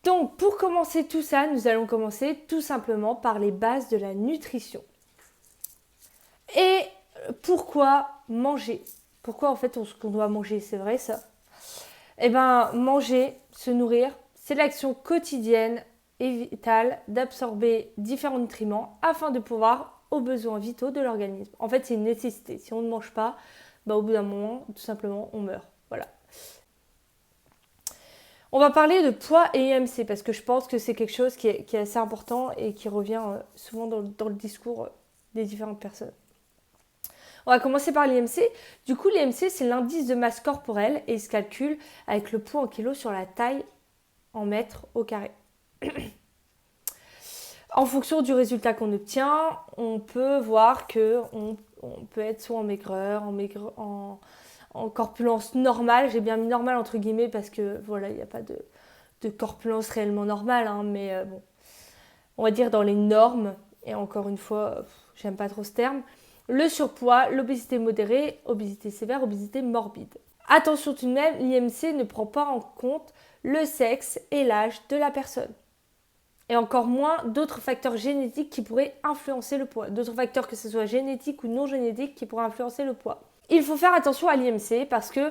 Donc, pour commencer tout ça, nous allons commencer tout simplement par les bases de la nutrition. Et pourquoi manger? Pourquoi en fait qu'on doit manger? C'est vrai ça? Eh bien, manger, se nourrir, c'est l'action quotidienne et vitale d'absorber différents nutriments afin de pouvoir aux besoins vitaux de l'organisme. En fait, c'est une nécessité. Si on ne mange pas, au bout d'un moment, tout simplement, on meurt. Voilà. On va parler de poids et IMC parce que je pense que c'est quelque chose qui est assez important et qui revient souvent dans le discours des différentes personnes. On va commencer par l'IMC. Du coup, l'IMC, c'est l'indice de masse corporelle et il se calcule avec le poids en kilos sur la taille en mètres au carré. En fonction du résultat qu'on obtient, on peut voir qu'on peut être soit en maigreur, en corpulence normale. J'ai bien mis normale entre guillemets parce que voilà, il n'y a pas de corpulence réellement normale, hein, mais bon, on va dire dans les normes. Et encore une fois, j'aime pas trop ce terme. Le surpoids, l'obésité modérée, obésité sévère, obésité morbide. Attention tout de même, l'IMC ne prend pas en compte le sexe et l'âge de la personne. Et encore moins d'autres facteurs génétiques qui pourraient influencer le poids. D'autres facteurs, que ce soit génétiques ou non génétiques, qui pourraient influencer le poids. Il faut faire attention à l'IMC parce que,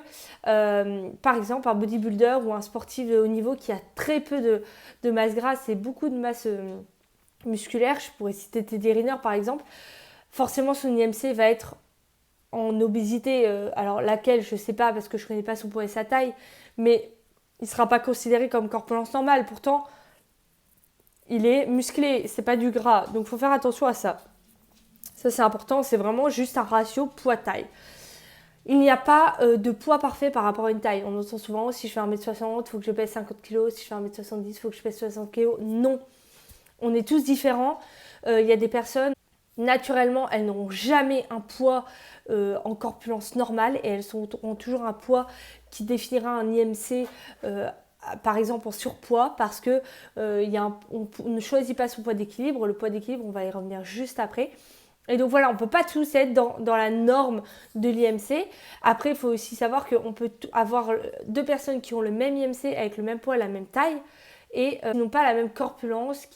par exemple, un bodybuilder ou un sportif de haut niveau qui a très peu de masse grasse et beaucoup de masse musculaire, je pourrais citer Teddy Riner par exemple, forcément son IMC va être en obésité, alors laquelle je ne sais pas parce que je ne connais pas son poids et sa taille, mais il ne sera pas considéré comme corpulence normale. Pourtant, il est musclé, c'est pas du gras, donc il faut faire attention à ça. Ça c'est important, c'est vraiment juste un ratio poids-taille. Il n'y a pas de poids parfait par rapport à une taille. On entend souvent, si je fais 1m60, il faut que je pèse 50 kg, si je fais 1m70, il faut que je pèse 60 kg. Non, on est tous différents. Il y a des personnes, naturellement, elles n'auront jamais un poids en corpulence normale et elles auront toujours un poids qui définira un IMC par exemple en surpoids parce que on ne choisit pas son poids d'équilibre. Le poids d'équilibre, on va y revenir juste après. Et donc voilà, on ne peut pas tous être dans la norme de l'IMC. Après, il faut aussi savoir qu'on peut avoir deux personnes qui ont le même IMC avec le même poids, la même taille et qui n'ont pas la même corpulence.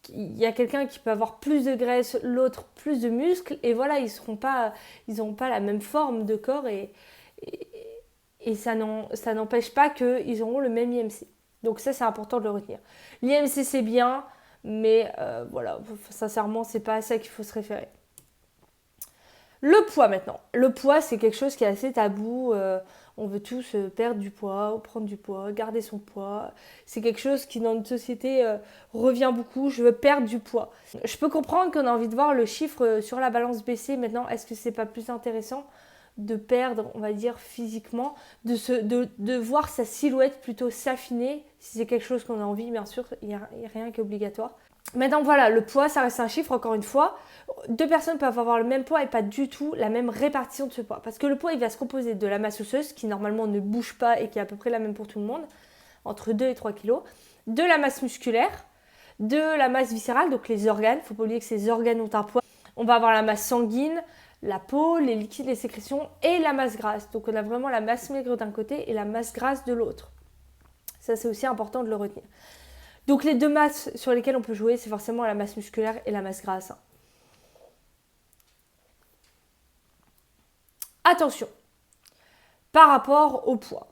Il y a quelqu'un qui peut avoir plus de graisse, l'autre plus de muscles. Et voilà, ils n'auront pas la même forme de corps et ça n'empêche pas qu'ils auront le même IMC. Donc ça, c'est important de le retenir. L'IMC, c'est bien, mais voilà, sincèrement, c'est pas à ça qu'il faut se référer. Le poids maintenant. Le poids, c'est quelque chose qui est assez tabou. On veut tous perdre du poids, prendre du poids, garder son poids. C'est quelque chose qui, dans notre société, revient beaucoup. Je veux perdre du poids. Je peux comprendre qu'on a envie de voir le chiffre sur la balance baisser. Maintenant, est-ce que c'est pas plus intéressant de perdre, on va dire, physiquement, de voir sa silhouette plutôt s'affiner, si c'est quelque chose qu'on a envie, bien sûr, il n'y a rien qui est obligatoire. Maintenant, voilà, le poids, ça reste un chiffre, encore une fois. Deux personnes peuvent avoir le même poids et pas du tout la même répartition de ce poids. Parce que le poids, il va se composer de la masse osseuse, qui normalement ne bouge pas et qui est à peu près la même pour tout le monde, entre 2 et 3 kilos, de la masse musculaire, de la masse viscérale, donc les organes. Il ne faut pas oublier que ces organes ont un poids. On va avoir la masse sanguine, la peau, les liquides, les sécrétions et la masse grasse. Donc on a vraiment la masse maigre d'un côté et la masse grasse de l'autre. Ça, c'est aussi important de le retenir. Donc les deux masses sur lesquelles on peut jouer, c'est forcément la masse musculaire et la masse grasse. Attention, par rapport au poids,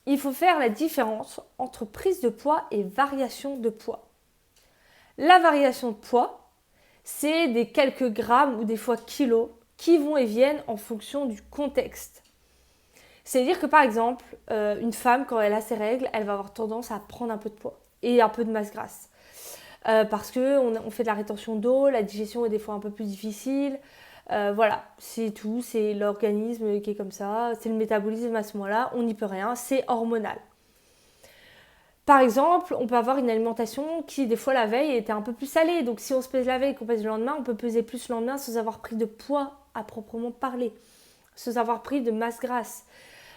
il faut faire la différence entre prise de poids et variation de poids. La variation de poids, c'est des quelques grammes ou des fois kilos qui vont et viennent en fonction du contexte. C'est-à-dire que par exemple, une femme, quand elle a ses règles, elle va avoir tendance à prendre un peu de poids et un peu de masse grasse. Parce qu'on fait de la rétention d'eau, la digestion est des fois un peu plus difficile. Voilà, c'est tout, c'est l'organisme qui est comme ça, c'est le métabolisme à ce moment-là, on n'y peut rien, c'est hormonal. Par exemple, on peut avoir une alimentation qui, des fois, la veille était un peu plus salée. Donc, si on se pèse la veille et qu'on pèse le lendemain, on peut peser plus le lendemain sans avoir pris de poids à proprement parler, sans avoir pris de masse grasse.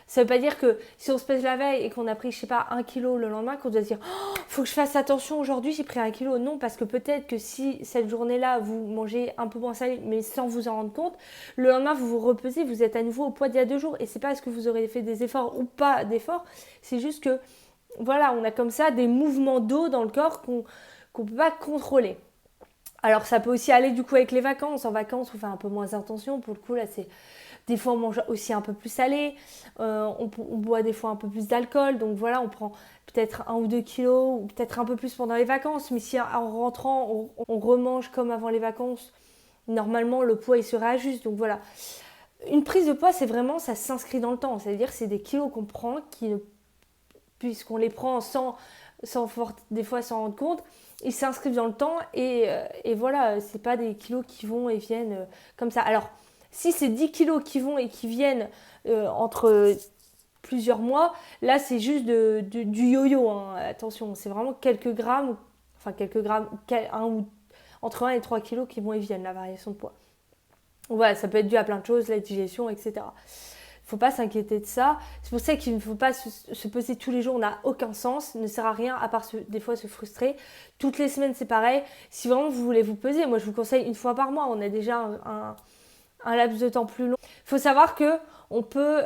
Ça ne veut pas dire que si on se pèse la veille et qu'on a pris, je sais pas, 1 kilo le lendemain, qu'on doit se dire « Oh, faut que je fasse attention aujourd'hui, j'ai pris 1 kilo ». Non, parce que peut-être que si cette journée-là, vous mangez un peu moins salé, mais sans vous en rendre compte, le lendemain, vous vous repesez, vous êtes à nouveau au poids d'il y a 2 jours. Et c'est pas parce que vous aurez fait des efforts ou pas d'efforts, c'est juste que Voilà, on a comme ça des mouvements d'eau dans le corps qu'on ne peut pas contrôler. Alors ça peut aussi aller du coup avec les vacances. En vacances, on fait un peu moins attention. Pour le coup, là, c'est des fois on mange aussi un peu plus salé. On boit des fois un peu plus d'alcool. Donc voilà, on prend peut-être 1 ou 2 kilos ou peut-être un peu plus pendant les vacances. Mais si en rentrant, on remange comme avant les vacances, normalement le poids il se réajuste. Donc voilà. Une prise de poids, c'est vraiment, ça s'inscrit dans le temps. C'est-à-dire c'est des kilos qu'on prend puisqu'on les prend des fois sans rendre compte, ils s'inscrivent dans le temps et voilà, c'est pas des kilos qui vont et viennent comme ça. Alors, si c'est 10 kilos qui vont et qui viennent entre plusieurs mois, là c'est juste du yo-yo, hein. Attention, c'est vraiment quelques grammes, entre 1 et 3 kilos qui vont et viennent, la variation de poids. Voilà, ça peut être dû à plein de choses, la digestion, etc. Il ne faut pas s'inquiéter de ça. C'est pour ça qu'il ne faut pas se peser tous les jours, n'a aucun sens, ne sert à rien à part des fois se frustrer. Toutes les semaines c'est pareil. Si vraiment vous voulez vous peser, moi je vous conseille 1 fois par mois, on a déjà un laps de temps plus long. Il faut savoir qu'on peut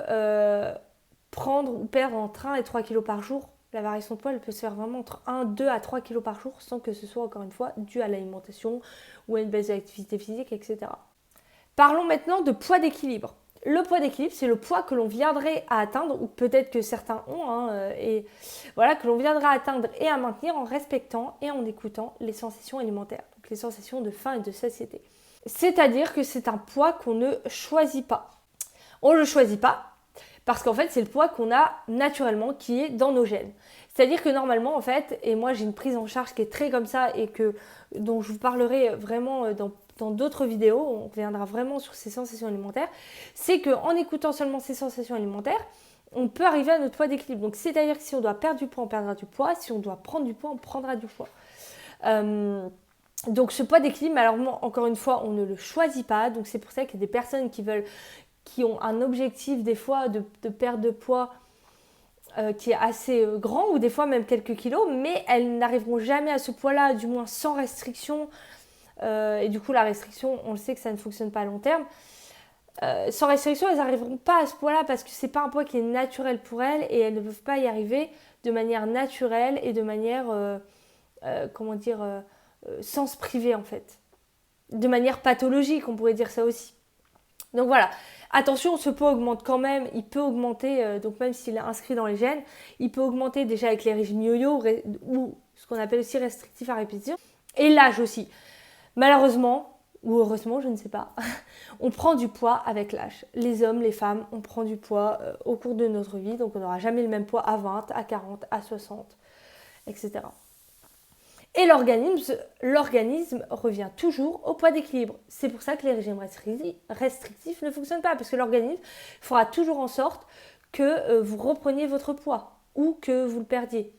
prendre ou perdre entre 1 et 3 kilos par jour. La variation de poids, elle peut se faire vraiment entre 1, 2 à 3 kilos par jour sans que ce soit encore une fois dû à l'alimentation ou à une baisse de l'activité physique, etc. Parlons maintenant de poids d'équilibre. Le poids d'équilibre, c'est le poids que l'on viendrait à atteindre, ou peut-être que certains ont, et voilà, que l'on viendra à atteindre et à maintenir en respectant et en écoutant les sensations alimentaires, donc les sensations de faim et de satiété. C'est-à-dire que c'est un poids qu'on ne choisit pas. On ne le choisit pas parce qu'en fait, c'est le poids qu'on a naturellement, qui est dans nos gènes. C'est-à-dire que normalement, en fait, et moi j'ai une prise en charge qui est très comme ça et dont je vous parlerai vraiment dans d'autres vidéos, on reviendra vraiment sur ces sensations alimentaires, c'est qu'en écoutant seulement ces sensations alimentaires, on peut arriver à notre poids d'équilibre. Donc c'est-à-dire que si on doit perdre du poids, on perdra du poids. Si on doit prendre du poids, on prendra du poids. Donc ce poids d'équilibre, malheureusement, encore une fois, on ne le choisit pas. Donc c'est pour ça qu'il y a des personnes qui ont un objectif des fois de perte de poids qui est assez grand, ou des fois même quelques kilos, mais elles n'arriveront jamais à ce poids-là, du moins sans restriction. Et du coup, la restriction, on le sait que ça ne fonctionne pas à long terme. Sans restriction, elles n'arriveront pas à ce poids-là parce que c'est pas un poids qui est naturel pour elles et elles ne peuvent pas y arriver de manière naturelle et de manière, sans se priver en fait. De manière pathologique, on pourrait dire ça aussi. Donc voilà, attention, ce poids augmente quand même, il peut augmenter, donc même s'il est inscrit dans les gènes, il peut augmenter déjà avec les régimes yo-yo ou ce qu'on appelle aussi restrictif à répétition, et l'âge aussi. Malheureusement, ou heureusement, je ne sais pas, on prend du poids avec l'âge. Les hommes, les femmes, on prend du poids au cours de notre vie, donc on n'aura jamais le même poids à 20, à 40, à 60, etc. Et l'organisme revient toujours au poids d'équilibre. C'est pour ça que les régimes restrictifs ne fonctionnent pas, parce que l'organisme fera toujours en sorte que vous repreniez votre poids ou que vous le perdiez.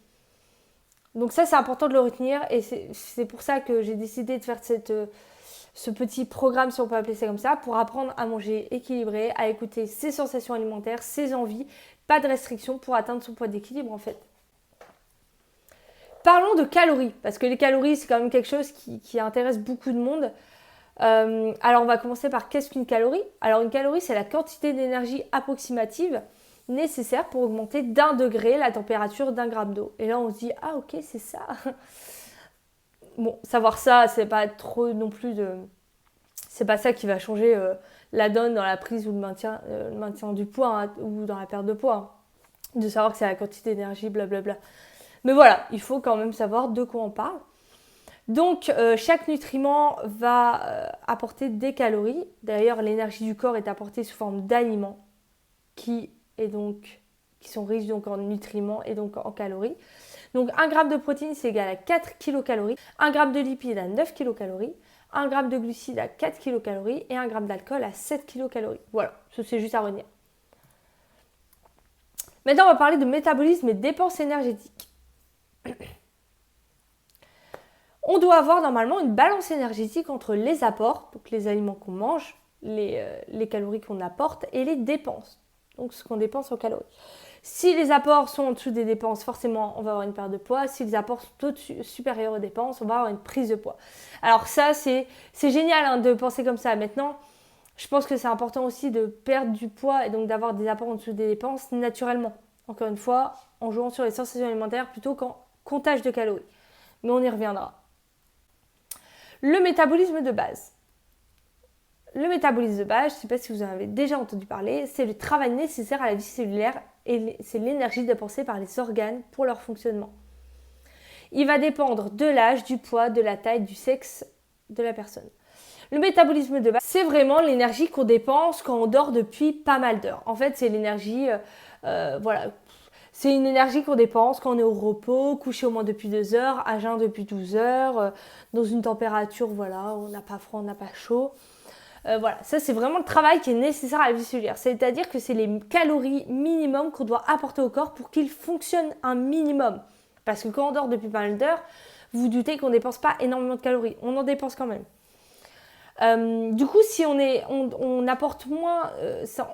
Donc ça, c'est important de le retenir et c'est pour ça que j'ai décidé de faire ce petit programme, si on peut appeler ça comme ça, pour apprendre à manger équilibré, à écouter ses sensations alimentaires, ses envies, pas de restrictions pour atteindre son poids d'équilibre en fait. Parlons de calories, parce que les calories, c'est quand même quelque chose qui intéresse beaucoup de monde. Alors, on va commencer par qu'est-ce qu'une calorie ? Alors, une calorie, c'est la quantité d'énergie approximative nécessaire pour augmenter d'1 degré la température d'1 gramme d'eau. Et là, on se dit, ah ok, c'est ça. Bon, savoir ça, c'est pas trop non plus de... C'est pas ça qui va changer la donne dans la prise ou le maintien du poids, hein, ou dans la perte de poids. Hein. De savoir que c'est la quantité d'énergie, blablabla. Mais voilà, il faut quand même savoir de quoi on parle. Donc, chaque nutriment va apporter des calories. D'ailleurs, l'énergie du corps est apportée sous forme d'aliments qui sont riches donc en nutriments et donc en calories. Donc, 1 g de protéines, c'est égal à 4 kcal. 1 g de lipides à 9 kcal. 1 g de glucides à 4 kcal. Et 1 g d'alcool à 7 kcal. Voilà, ça c'est juste à retenir. Maintenant, on va parler de métabolisme et dépenses énergétiques. On doit avoir normalement une balance énergétique entre les apports, donc les aliments qu'on mange, les calories qu'on apporte, et les dépenses, donc ce qu'on dépense en calories. Si les apports sont en dessous des dépenses, forcément, on va avoir une perte de poids. Si les apports sont supérieurs aux dépenses, on va avoir une prise de poids. Alors ça, c'est génial hein, de penser comme ça. Maintenant, je pense que c'est important aussi de perdre du poids et donc d'avoir des apports en dessous des dépenses naturellement. Encore une fois, en jouant sur les sensations alimentaires plutôt qu'en comptage de calories. Mais on y reviendra. Le métabolisme de base. Le métabolisme de base, je ne sais pas si vous en avez déjà entendu parler, c'est le travail nécessaire à la vie cellulaire et c'est l'énergie dépensée par les organes pour leur fonctionnement. Il va dépendre de l'âge, du poids, de la taille, du sexe de la personne. Le métabolisme de base, c'est vraiment l'énergie qu'on dépense quand on dort depuis pas mal d'heures. En fait, c'est l'énergie, c'est une énergie qu'on dépense quand on est au repos, couché au moins depuis 2 heures, à jeun depuis 12 heures, dans une température, on n'a pas froid, on n'a pas chaud. Ça c'est vraiment le travail qui est nécessaire à la vie cellulaire. C'est-à-dire que c'est les calories minimum qu'on doit apporter au corps pour qu'il fonctionne un minimum. Parce que quand on dort depuis pas mal d'heures, vous vous doutez qu'on ne dépense pas énormément de calories. On en dépense quand même. Du coup, si on apporte moins,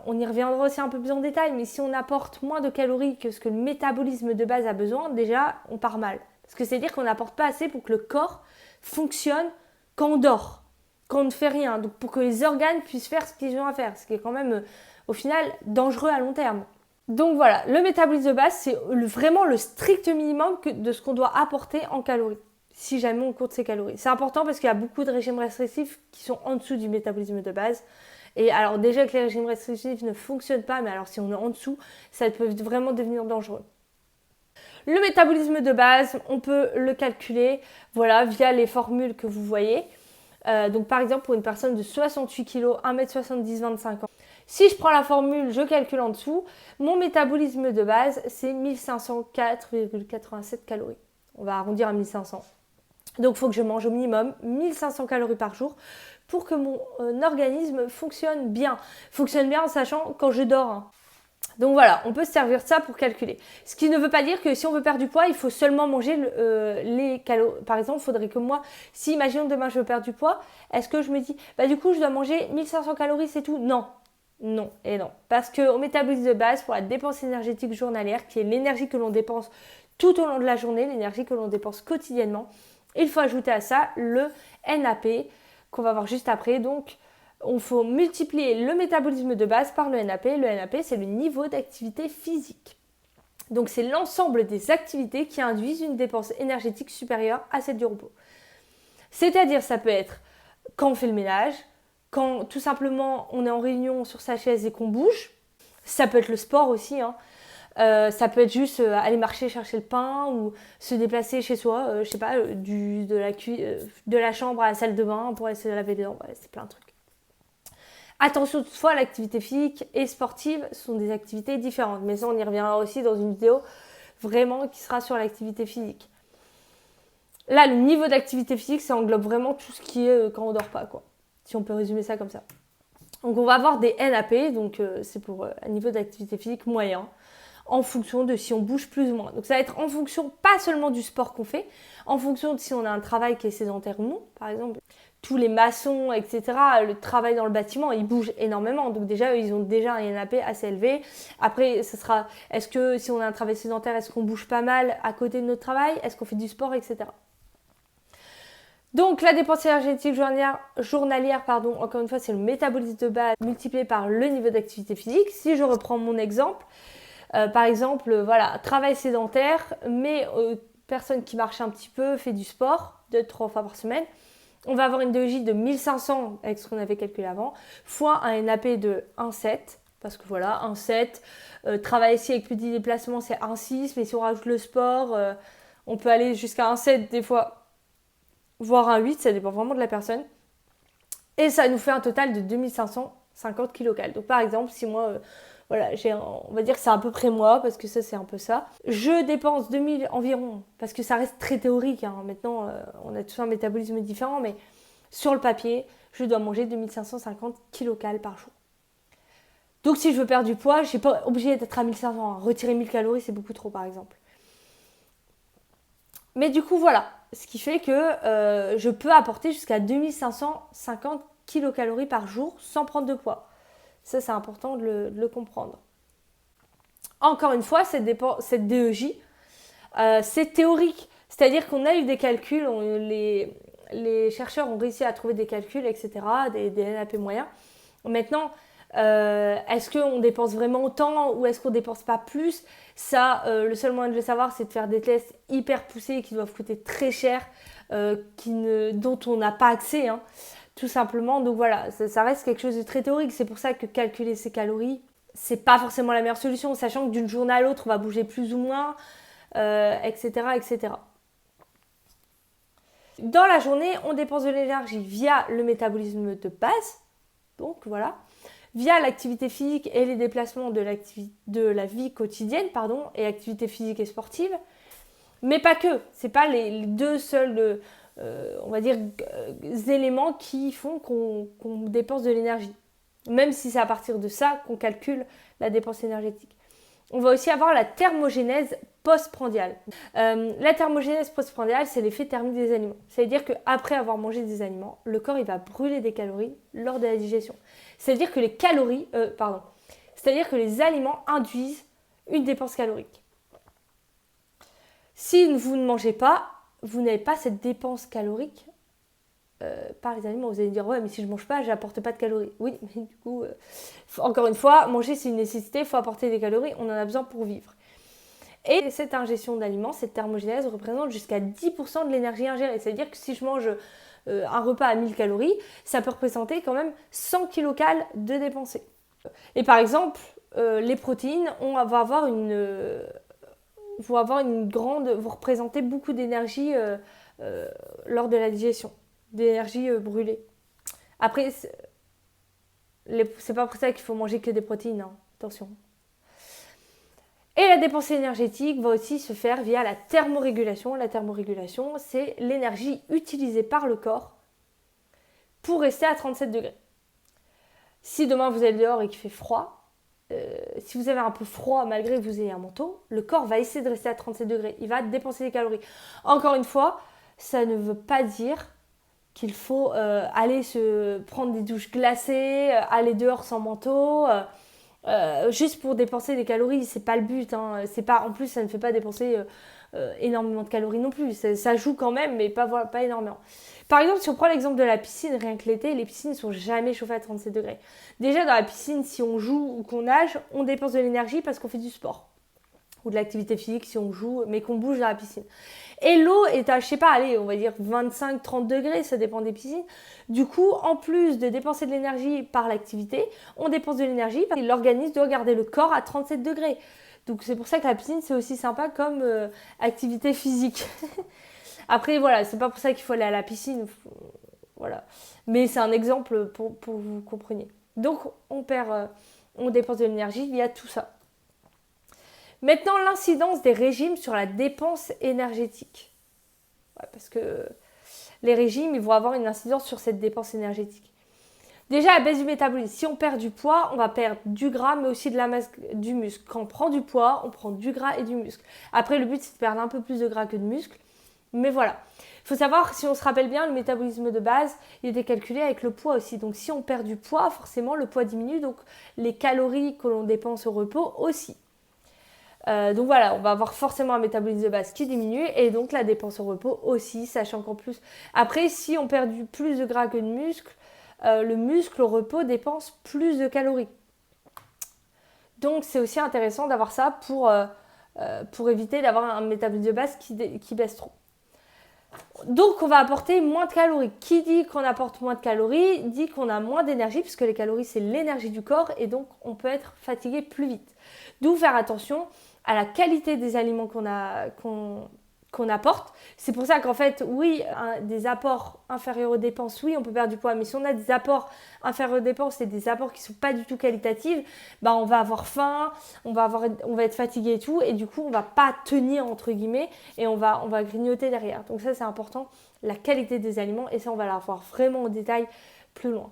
on y reviendra aussi un peu plus en détail, mais si on apporte moins de calories que ce que le métabolisme de base a besoin, déjà, on part mal. Parce que c'est-à-dire qu'on n'apporte pas assez pour que le corps fonctionne quand on dort, quand on ne fait rien. Donc pour que les organes puissent faire ce qu'ils ont à faire, ce qui est quand même, au final, dangereux à long terme. Donc voilà, le métabolisme de base, c'est vraiment le strict minimum de ce qu'on doit apporter en calories, si jamais on compte ses calories. C'est important parce qu'il y a beaucoup de régimes restrictifs qui sont en dessous du métabolisme de base. Et alors déjà que les régimes restrictifs ne fonctionnent pas, mais alors si on est en dessous, ça peut vraiment devenir dangereux. Le métabolisme de base, on peut le calculer via les formules que vous voyez. Donc par exemple, pour une personne de 68 kg, 1m70, 25 ans, si je prends la formule, je calcule en dessous, mon métabolisme de base, c'est 1504,87 calories. On va arrondir à 1500. Donc il faut que je mange au minimum 1500 calories par jour pour que mon organisme fonctionne bien. Fonctionne bien en sachant quand je dors. Donc voilà, on peut se servir de ça pour calculer. Ce qui ne veut pas dire que si on veut perdre du poids, il faut seulement manger les calories. Par exemple, il faudrait que moi, si imaginons demain je veux perdre du poids, est-ce que je me dis, du coup je dois manger 1500 calories, c'est tout? Non. Non et non. Parce qu'au métabolisme de base, pour la dépense énergétique journalière, qui est l'énergie que l'on dépense tout au long de la journée, l'énergie que l'on dépense quotidiennement, il faut ajouter à ça le NAP qu'on va voir juste après. Donc, il faut multiplier le métabolisme de base par le NAP. Le NAP, c'est le niveau d'activité physique. Donc, c'est l'ensemble des activités qui induisent une dépense énergétique supérieure à celle du repos. C'est-à-dire, ça peut être quand on fait le ménage, quand tout simplement on est en réunion sur sa chaise et qu'on bouge. Ça peut être le sport aussi, ça peut être juste aller marcher chercher le pain ou se déplacer chez soi, de la chambre à la salle de bain pour aller se laver les dents. C'est plein de trucs. Attention toutefois, l'activité physique et sportive sont des activités différentes. Mais ça, on y reviendra aussi dans une vidéo vraiment qui sera sur l'activité physique. Là, le niveau d'activité physique, ça englobe vraiment tout ce qui est quand on dort pas, quoi. Si on peut résumer ça comme ça. Donc on va avoir des NAP, donc c'est pour un niveau d'activité physique moyen, en fonction de si on bouge plus ou moins. Donc ça va être en fonction pas seulement du sport qu'on fait, en fonction de si on a un travail qui est sédentaire ou non. Par exemple, tous les maçons, etc., le travail dans le bâtiment, ils bougent énormément. Donc déjà, ils ont déjà un NAP assez élevé. Après, ce sera, est-ce que si on a un travail sédentaire, est-ce qu'on bouge pas mal à côté de notre travail? Est-ce qu'on fait du sport, etc. Donc la dépense énergétique journalière, encore une fois, c'est le métabolisme de base multiplié par le niveau d'activité physique. Si je reprends mon exemple, par exemple, travail sédentaire, mais personne qui marche un petit peu, fait du sport 2-3 fois par semaine, on va avoir une DEJ de 1500 avec ce qu'on avait calculé avant, fois un NAP de 1,7, parce que 1,7, travail ici avec petit déplacement c'est 1,6, mais si on rajoute le sport, on peut aller jusqu'à 1,7 des fois, voire 1,8, ça dépend vraiment de la personne. Et ça nous fait un total de 2550 kcal. Donc par exemple, si moi, on va dire que c'est à peu près moi, parce que ça c'est un peu ça. Je dépense 2000 environ, parce que ça reste très théorique. Maintenant, on a tous un métabolisme différent, mais sur le papier, je dois manger 2550 kcal par jour. Donc si je veux perdre du poids, je ne suis pas obligée d'être à 1500. Retirer 1000 calories, c'est beaucoup trop par exemple. Mais du coup, voilà. Ce qui fait que je peux apporter jusqu'à 2550 kilocalories par jour sans prendre de poids. Ça, c'est important de le comprendre. Encore une fois, cette DEJ, c'est théorique. C'est-à-dire qu'on a eu des calculs, les chercheurs ont réussi à trouver des calculs, etc., des NAP moyens. Maintenant, Est-ce qu'on dépense vraiment autant ou est-ce qu'on dépense pas plus? Ça, le seul moyen de le savoir, c'est de faire des tests hyper poussés qui doivent coûter très cher, dont on n'a pas accès, hein, tout simplement. Donc voilà, ça reste quelque chose de très théorique. C'est pour ça que calculer ses calories, c'est pas forcément la meilleure solution, sachant que d'une journée à l'autre, on va bouger plus ou moins, etc., etc. Dans la journée, on dépense de l'énergie via le métabolisme de base, donc voilà, via l'activité physique et les déplacements de la vie quotidienne, et activité physique et sportive, mais pas que. C'est pas les deux seuls, on va dire, éléments qui font qu'on dépense de l'énergie. Même si c'est à partir de ça qu'on calcule la dépense énergétique. On va aussi avoir la thermogénèse postprandiale. La thermogénèse postprandiale, c'est l'effet thermique des aliments. C'est-à-dire qu'après avoir mangé des aliments, le corps il va brûler des calories lors de la digestion. C'est-à-dire que c'est-à-dire que les aliments induisent une dépense calorique. Si vous ne mangez pas, vous n'avez pas cette dépense calorique par les aliments. Vous allez dire, ouais, mais si je ne mange pas, je n'apporte pas de calories. Oui, mais du coup, encore une fois, manger c'est une nécessité, il faut apporter des calories, on en a besoin pour vivre. Et cette ingestion d'aliments, cette thermogénèse représente jusqu'à 10% de l'énergie ingérée. C'est-à-dire que si je mange un repas à 1000 calories, ça peut représenter quand même 100 kilocalories de dépensés. Et par exemple, les protéines, vont représenter beaucoup d'énergie lors de la digestion, d'énergie brûlée. Après, c'est pas pour ça qu'il faut manger que des protéines, hein. Attention. Et la dépense énergétique va aussi se faire via la thermorégulation. La thermorégulation, c'est l'énergie utilisée par le corps pour rester à 37 degrés. Si demain vous allez dehors et qu'il fait froid, si vous avez un peu froid malgré que vous ayez un manteau, le corps va essayer de rester à 37 degrés. Il va dépenser des calories. Encore une fois, ça ne veut pas dire qu'il faut aller se prendre des douches glacées, aller dehors sans manteau, juste pour dépenser des calories. C'est pas le but, hein. En plus, ça ne fait pas dépenser énormément de calories non plus. Ça joue quand même, mais pas énormément. Par exemple, si on prend l'exemple de la piscine, rien que l'été, les piscines ne sont jamais chauffées à 37 degrés. Déjà, dans la piscine, si on joue ou qu'on nage, on dépense de l'énergie parce qu'on fait du sport. Ou de l'activité physique si on joue, mais qu'on bouge dans la piscine. Et l'eau est à, je sais pas, allez, on va dire 25-30 degrés, ça dépend des piscines. Du coup, en plus de dépenser de l'énergie par l'activité, on dépense de l'énergie parce que l'organisme doit garder le corps à 37 degrés. Donc c'est pour ça que la piscine, c'est aussi sympa comme activité physique. Après, voilà, c'est pas pour ça qu'il faut aller à la piscine. Voilà. Mais c'est un exemple pour que vous compreniez. Donc, on dépense de l'énergie via tout ça. Maintenant, l'incidence des régimes sur la dépense énergétique. Ouais, parce que les régimes, ils vont avoir une incidence sur cette dépense énergétique. Déjà, la baisse du métabolisme. Si on perd du poids, on va perdre du gras, mais aussi de la masse du muscle. Quand on prend du poids, on prend du gras et du muscle. Après, le but, c'est de perdre un peu plus de gras que de muscle. Mais voilà. Il faut savoir, si on se rappelle bien, le métabolisme de base, il était calculé avec le poids aussi. Donc, si on perd du poids, forcément, le poids diminue. Donc, les calories que l'on dépense au repos aussi. Donc voilà, on va avoir forcément un métabolisme de base qui diminue et donc la dépense au repos aussi, sachant qu'en plus, après si on perd plus de gras que de muscle, le muscle au repos dépense plus de calories. Donc c'est aussi intéressant d'avoir ça pour éviter d'avoir un métabolisme de base qui baisse trop. Donc on va apporter moins de calories. Qui dit qu'on apporte moins de calories dit qu'on a moins d'énergie, puisque les calories c'est l'énergie du corps et donc on peut être fatigué plus vite. D'où faire attention à la qualité des aliments qu'on apporte. C'est pour ça qu'en fait, oui, des apports inférieurs aux dépenses, oui, on peut perdre du poids, mais si on a des apports inférieurs aux dépenses et des apports qui ne sont pas du tout qualitatifs, bah on va avoir faim, on va être fatigué et tout, et du coup, on ne va pas tenir, entre guillemets, et on va grignoter derrière. Donc ça, c'est important, la qualité des aliments, et ça, on va la voir vraiment au détail plus loin.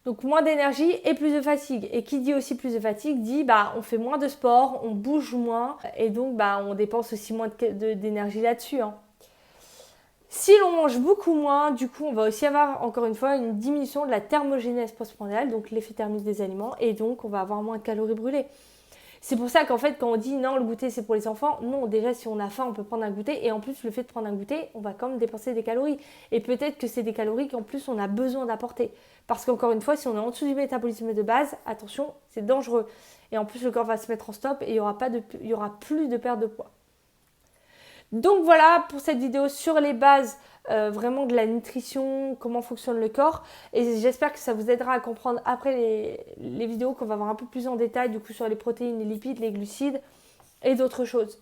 Donc moins d'énergie et plus de fatigue. Et qui dit aussi plus de fatigue dit on fait moins de sport, on bouge moins et donc on dépense aussi moins d'énergie là-dessus. Hein. Si l'on mange beaucoup moins, du coup on va aussi avoir encore une fois une diminution de la thermogénèse postprandiale, donc l'effet thermique des aliments, et donc on va avoir moins de calories brûlées. C'est pour ça qu'en fait, quand on dit non, le goûter c'est pour les enfants, non, déjà si on a faim, on peut prendre un goûter. Et en plus, le fait de prendre un goûter, on va quand même dépenser des calories. Et peut-être que c'est des calories qu'en plus on a besoin d'apporter. Parce qu'encore une fois, si on est en dessous du métabolisme de base, attention, c'est dangereux. Et en plus, le corps va se mettre en stop et il y aura plus de perte de poids. Donc voilà pour cette vidéo sur les bases vraiment de la nutrition, comment fonctionne le corps. Et j'espère que ça vous aidera à comprendre après les vidéos qu'on va voir un peu plus en détail du coup sur les protéines, les lipides, les glucides et d'autres choses.